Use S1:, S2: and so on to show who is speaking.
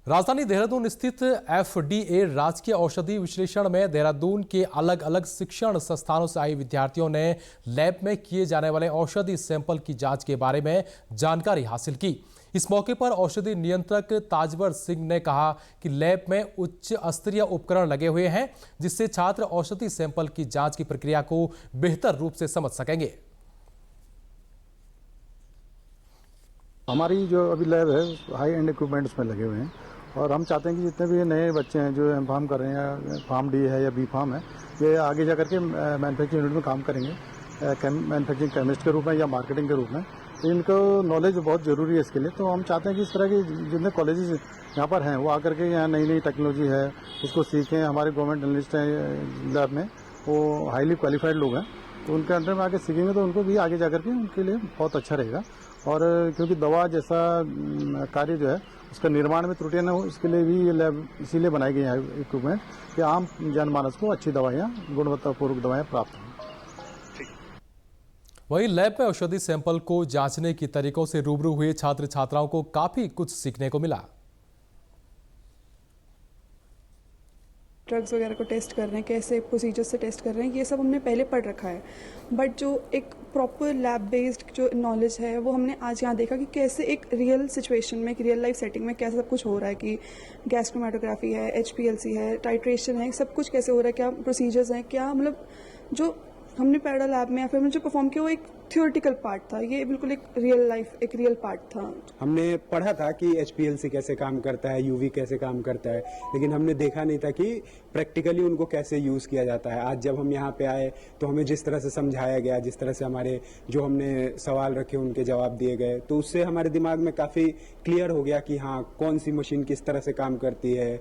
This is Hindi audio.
S1: राजधानी देहरादून स्थित एफडीए राजकीय औषधि विश्लेषण में देहरादून के अलग अलग शिक्षण संस्थानों से आए विद्यार्थियों ने लैब में किए जाने वाले औषधि सैंपल की जांच के बारे में जानकारी हासिल की। इस मौके पर औषधि नियंत्रक ताजवर सिंह ने कहा कि लैब में उच्च स्तरीय उपकरण लगे हुए हैं, जिससे छात्र औषधि सैंपल की जांच की प्रक्रिया को बेहतर रूप से समझ सकेंगे।
S2: हमारी जो अभी लैब है हाई एंड इक्विपमेंट्स में लगे हुए हैं और हम चाहते हैं कि जितने भी नए बच्चे हैं जो एम फार्म कर रहे हैं या फार्म डी है या बी फार्म है, ये आगे जा करके मैन्युफैक्चरिंग यूनिट में काम करेंगे, मैन्युफैक्चरिंग केमिस्ट के रूप में या मार्केटिंग के रूप में। तो इनको नॉलेज बहुत ज़रूरी है इसके लिए। तो हम चाहते हैं कि इस तरह के जितने कॉलेजेस यहाँ पर हैं वो आकर के यहाँ नई नई टेक्नोलॉजी है उसको सीखें। हमारे गवर्नमेंट एनालिस्ट हैं लैब में, वो हाईली क्वालिफाइड लोग हैं, तो उनके अंडर में आके सीखेंगे तो उनको भी आगे जा करके उनके लिए बहुत अच्छा रहेगा। और क्योंकि दवा जैसा कार्य जो है उसका निर्माण में त्रुटियां न हो, इसके लिए भी ये लैब इसीलिए बनाई गई है इक्विपमेंट कि आम जनमानस को अच्छी दवाइयाँ, गुणवत्तापूर्वक दवाएं प्राप्त हों।
S1: वहीं लैब में औषधि सैंपल को जांचने के तरीकों से रूबरू हुए छात्र छात्राओं को काफी कुछ सीखने को मिला।
S3: ड्रग्स वगैरह को टेस्ट कर रहे हैं, कैसे प्रोसीजर से टेस्ट कर रहे हैं, ये सब हमने पहले पढ़ रखा है। बट जो एक प्रॉपर लैब बेस्ड जो नॉलेज है वो हमने आज यहाँ देखा कि कैसे एक रियल सिचुएशन में, एक रियल लाइफ सेटिंग में कैसे सब कुछ हो रहा है कि गैस क्रोमैटोग्राफी है, HPLC है, टाइट्रेशन है, सब कुछ कैसे हो रहा है, क्या प्रोसीजर्स हैं, क्या मतलब जो हमने पढ़ा लैब में या फिर हमने जो परफॉर्म किया वो एक थियोरेटिकल पार्ट था, ये बिल्कुल एक रियल लाइफ, एक रियल पार्ट था।
S4: हमने पढ़ा था कि HPLC कैसे काम करता है, UV कैसे काम करता है, लेकिन हमने देखा नहीं था कि प्रैक्टिकली उनको कैसे यूज किया जाता है। आज जब हम यहाँ पे आए तो हमें जिस तरह से समझाया गया, जिस तरह से हमारे जो हमने सवाल रखे उनके जवाब दिए गए, तो उससे हमारे दिमाग में काफी क्लियर हो गया कि हाँ कौन सी मशीन किस तरह से काम करती है।